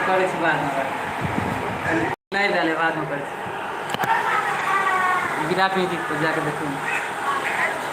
करे छी बाद में नहीं डाले बाद में करे विराट म्यूजिक पर जाके देखो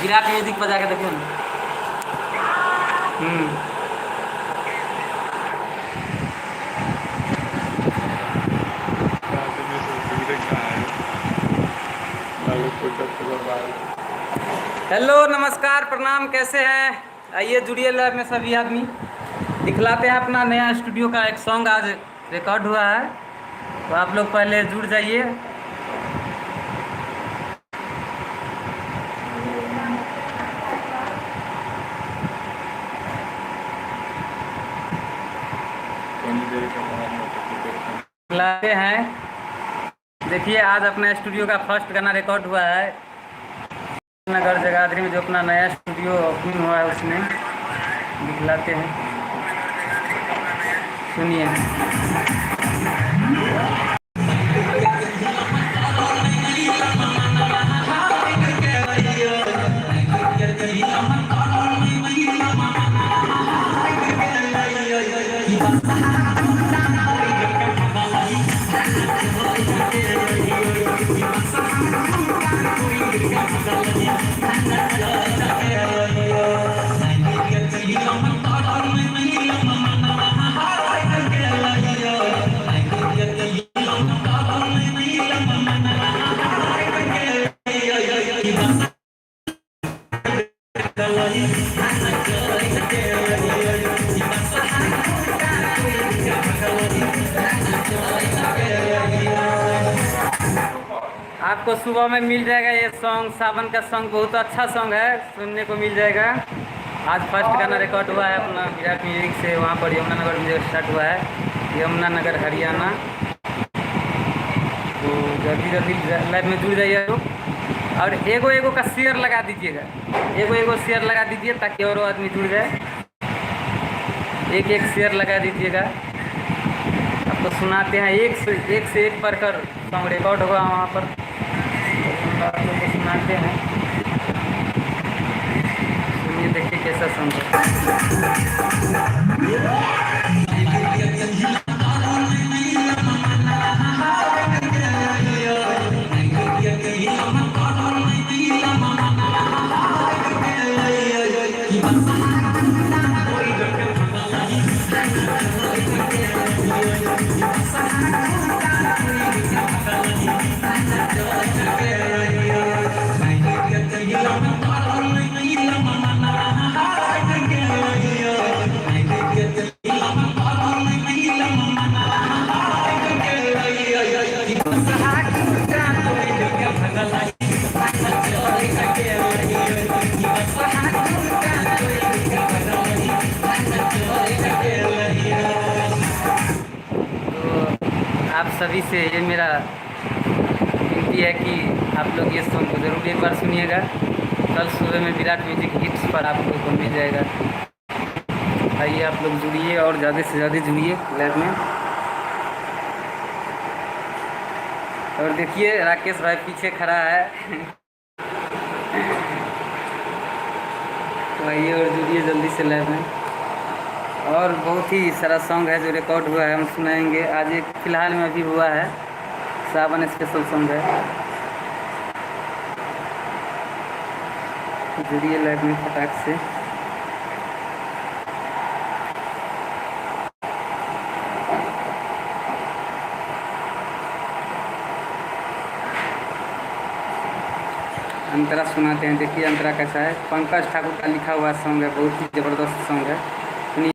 विराट म्यूजिक पर जाके देखो हेलो नमस्कार प्रणाम, कैसे हैं? आइए जुड़िए लाइव में सभी आदमी। दिखलाते हैं अपना नया स्टूडियो का एक सॉन्ग आज रिकॉर्ड हुआ है, तो आप लोग पहले जुड़ जाइए। दिखलाते हैं, देखिए आज अपना स्टूडियो का फर्स्ट गाना रिकॉर्ड हुआ है नगर जगाधरी में, जो अपना नया स्टूडियो ओपनिंग हुआ है उसमें दिखलाते हैं, सुनिए। आपको सुबह में मिल जाएगा ये सॉन्ग, सावन का सॉन्ग, बहुत अच्छा सॉन्ग है, सुनने को मिल जाएगा। आज फर्स्ट गाना रिकॉर्ड हुआ है अपना विराट म्यूजिक से, वहाँ पर यमुनानगर म्यूजिक स्टार्ट हुआ है, यमुनानगर हरियाणा। तो जल्दी जल्दी लाइव में जुड़ जाइए तो, और एगो का शेयर लगा दीजिएगा, एगो शेयर लगा दीजिए ताकि और आदमी जुड़ जाए। एक शेयर लगा दीजिएगा। आपको सुनाते हैं, एक से एक पढ़कर सॉन्ग रिकॉर्ड होगा वहाँ पर, आप लोग को सुनाते हैं, सुनिए, देखिए कैसा सॉन्ग आप सभी से ये मेरा विनती है कि आप लोग ये सॉन्ग को ज़रूर एक बार सुनिएगा। कल सुबह में विराट म्यूजिक हिट्स पर आप लोग को मिल जाएगा। आइए आप लोग जुड़िए और ज़्यादा से ज़्यादा जुड़िए लाइव में। और देखिए राकेश भाई पीछे खड़ा है तो आइए और जुड़िए जल्दी से लाइव में। और बहुत ही सारा सॉन्ग है जो रिकॉर्ड हुआ है, हम सुनाएंगे। आज एक फ़िलहाल में अभी हुआ है, सावन स्पेशल सॉन्ग है। जुड़िए लाइव में फटाक से। अंतरा सुनाते हैं, देखिए अंतरा कैसा है। पंकज ठाकुर का लिखा हुआ सॉन्ग है, बहुत ही ज़बरदस्त सॉन्ग है, सुनिए।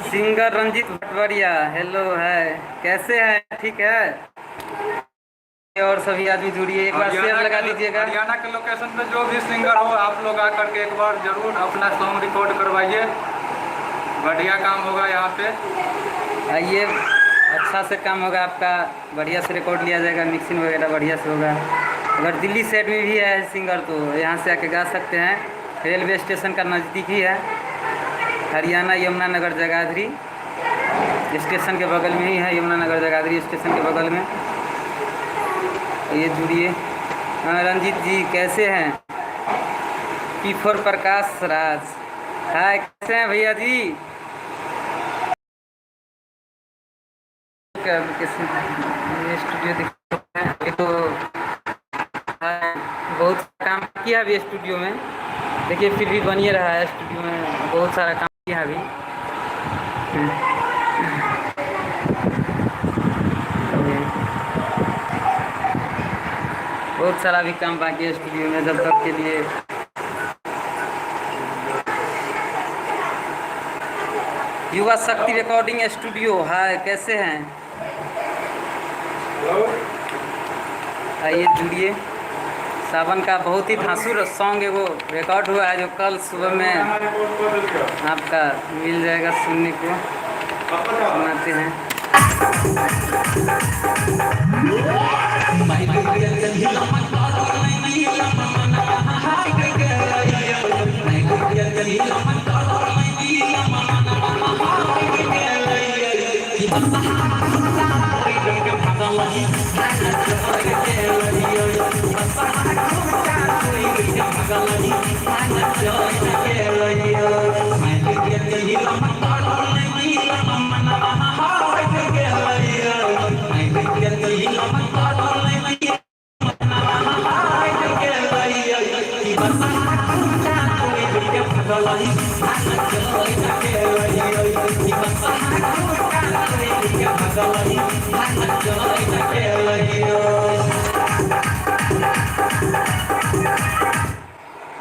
सिंगर रंजीत भटवरिया, हेलो है, कैसे हैं? ठीक है। और सभी आदमी जुड़िए, एक बार शेयर लगा दीजिएगा। हरियाणा के लोकेशन पे जो भी सिंगर हो आप लोग आकर के एक बार जरूर अपना सॉन्ग रिकॉर्ड करवाइए, बढ़िया काम होगा यहाँ पे। आइए, अच्छा से काम होगा आपका, बढ़िया से रिकॉर्ड लिया जाएगा, मिक्सिंग वगैरह बढ़िया से होगा। अगर दिल्ली साइड में भी है सिंगर तो यहाँ से आके गा सकते हैं, रेलवे स्टेशन का नज़दीक ही है, हरियाणा यमुनानगर जगाधरी स्टेशन के बगल में ही है, यमुनानगर जगाधरी स्टेशन के बगल में। ये जुड़िए। रंजीत जी कैसे हैं? पी4 प्रकाश राज, हाय, कैसे हैं भैया जी? ये स्टूडियो दिखते हैं, ये तो बहुत काम किया अभी स्टूडियो में, देखिए फिर भी बनिए रहा है। स्टूडियो में बहुत सारा काम किया अभी। बहुत सारा भी काम बाकी है स्टूडियो में, जब तक के लिए। युवा शक्ति रिकॉर्डिंग स्टूडियो, हाय, कैसे हैं? आइए जुड़िए। सावन का बहुत ही धांसुर सॉन्ग है, वो रिकॉर्ड हुआ है जो कल सुबह में आपका मिल जाएगा सुनने को, सुनाते हैं।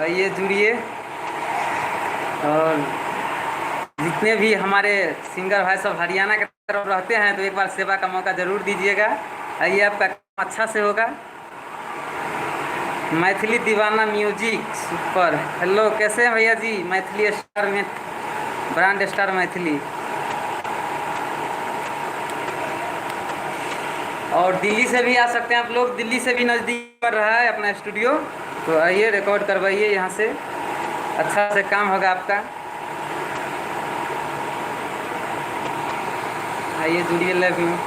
आइए जुड़िए। और जितने भी हमारे सिंगर भाई सब हरियाणा के तरफ रहते हैं तो एक बार सेवा का मौका ज़रूर दीजिएगा। आइए, आपका काम अच्छा से होगा। मैथिली दीवाना म्यूजिक सुपर, हेलो, कैसे हैं भैया जी? मैथिली स्टार में ब्रांड स्टार मैथिली। और दिल्ली से भी आ सकते हैं आप लोग, दिल्ली से भी नज़दीक पड़ रहा है अपना स्टूडियो, तो आइए रिकॉर्ड करवाइए यहाँ से, अच्छा से काम होगा आपका। आइए जुड़िए लाइव में।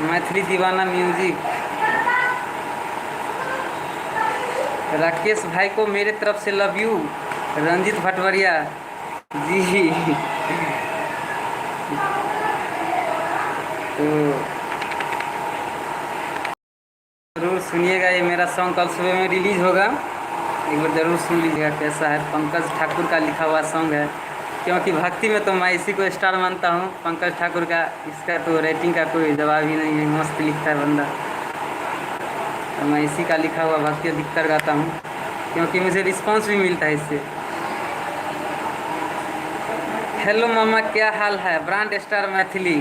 मैथिली दीवाना म्यूजिक, राकेश भाई को मेरे तरफ से लव यू। रंजीत भटवरिया जी तो ज़रूर सुनिएगा, ये मेरा सॉन्ग कल सुबह में रिलीज़ होगा, एक बार ज़रूर सुन लीजिएगा कैसा है। पंकज ठाकुर का लिखा हुआ सॉन्ग है, क्योंकि भक्ति में तो मैं इसी को स्टार मानता हूँ, पंकज ठाकुर का। इसका तो रेटिंग का कोई जवाब ही नहीं है, मस्त लिखता है बंदा, तो मैं इसी का लिखा हुआ भक्ति अधिकतर गाता हूँ, क्योंकि मुझे रिस्पांस भी मिलता है इससे। हेलो मामा, क्या हाल है? ब्रांड स्टार मैथिली,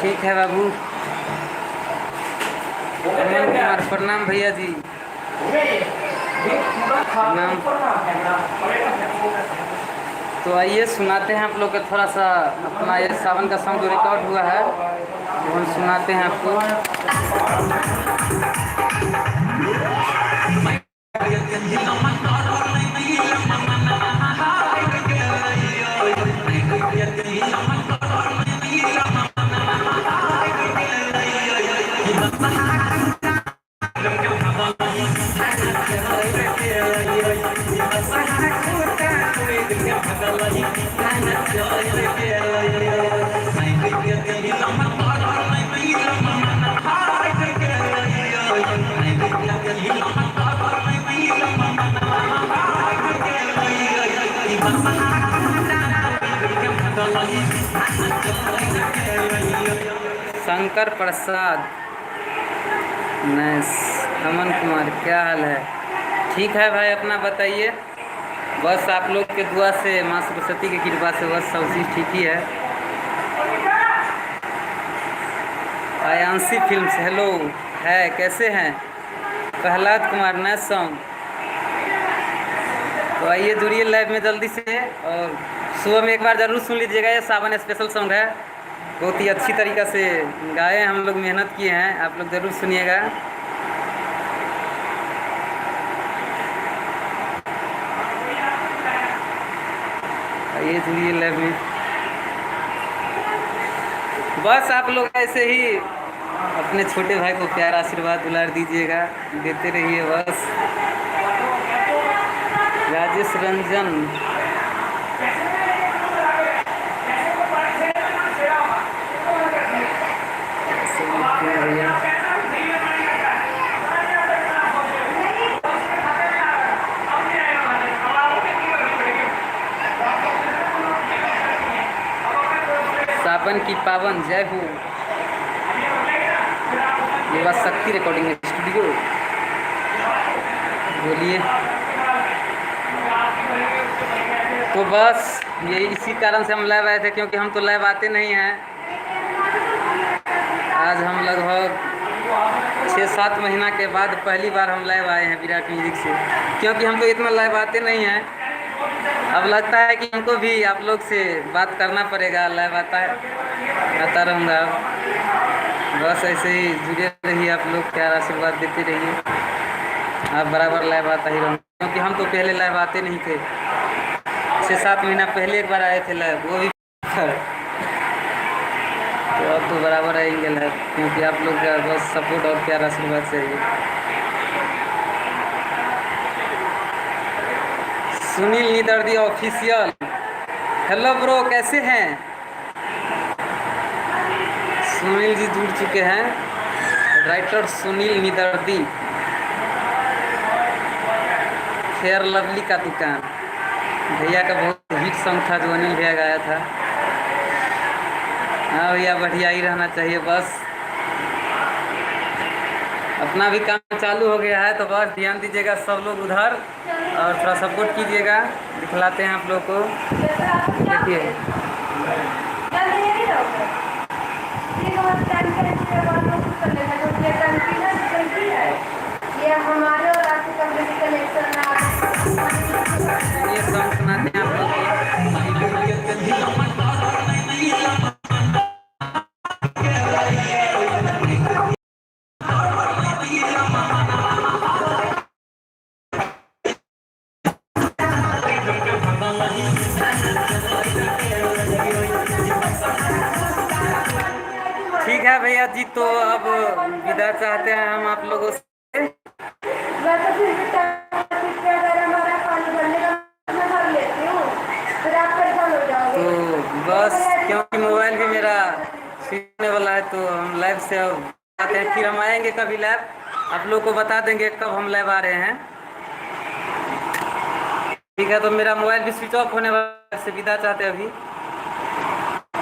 ठीक है बाबू। अमन कुमार, प्रणाम भैया जी, प्रणाम। तो आइए सुनाते हैं आप लोग को थोड़ा सा अपना ये सावन का सॉन्ग जो रिकॉर्ड हुआ है वो हम सुनाते हैं आपको। शंकर प्रसाद, नाइस। अमन कुमार, क्या हाल है? ठीक है भाई, अपना बताइए। बस आप लोग के दुआ से, माँ सरस्वती की कृपा से बस सब चीज़ ठीक ही है। आयांशी फिल्म्स, हेलो। है, कैसे हैं? Prahlad Kumar, nice song. तो आइए जुड़िए लाइव में जल्दी से, और सुबह में एक बार ज़रूर सुन लीजिएगा। ये सावन स्पेशल सॉन्ग है, बहुत ही अच्छी तरीक़ा से गाए हैं हम लोग, मेहनत किए हैं, आप लोग ज़रूर सुनिएगा। आइए जुड़िए लाइव में। बस आप लोग ऐसे ही अपने छोटे भाई को प्यार आशीर्वाद दुलार दीजिएगा, देते रहिए बस। राजेश रंजन, ऐसे लिखते हैं भैया। सावन की पावन जय हो। युवा शक्ति रिकॉर्डिंग स्टूडियो, बोलिए। तो बस ये इसी कारण से हम लाइव आए थे, क्योंकि हम तो लाइव आते नहीं हैं। आज हम लगभग 6-7 महीना के बाद पहली बार हम लाइव आए हैं विराट म्यूजिक से, क्योंकि हम तो इतना लाइव आते नहीं हैं। अब लगता है कि हमको भी आप लोग से बात करना पड़ेगा, लाइव आता रहूँगा। बस ऐसे ही जुड़े रहिए आप लोग, प्यार आशीर्वाद देते रहिए। आप बराबर लाइव आता ही रहूँगा, क्योंकि हम तो पहले लाइव आते नहीं थे। 6-7 महीना पहले एक बार आए थे लाइव, वो भी तो अब तो बराबर आएंगे लाइव, क्योंकि आप लोग का बस सपोर्ट और प्यार आशीर्वाद चाहिए। सुनील निदर्दी ऑफिशियल, हेलो ब्रो, कैसे हैं? सुनील जी जुड़ चुके हैं। राइटर सुनील निदर्दी, फेयर लवली का दुकान, भैया का बहुत हिट सॉन्ग था जो अनिल भैया गाया था। हाँ भैया, बढ़िया ही रहना चाहिए बस। अपना भी काम चालू हो गया है, तो बस ध्यान दीजिएगा सब लोग उधर, और थोड़ा सपोर्ट कीजिएगा। दिखलाते हैं आप लोग को, देखिए। ये सॉन्ग सुनाते हैं आप लोग को। ठीक है भैया जी, तो अब विदा चाहते हैं हम आप लोगों से। तो बस क्योंकि मोबाइल भी मेरा सीखने वाला है, तो हम लाइव से अब आते हैं, फिर हम आएंगे कभी लाइव, आप लोग को बता देंगे कब हम लाइव आ रहे हैं। ठीक है, तो मेरा मोबाइल भी स्विच ऑफ होने वाला से विदा चाहते हैं अभी,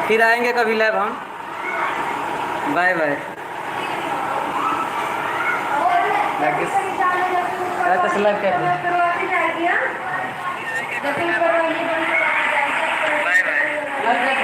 फिर आएंगे कभी लाइव हम। Bye bye. Bye bye.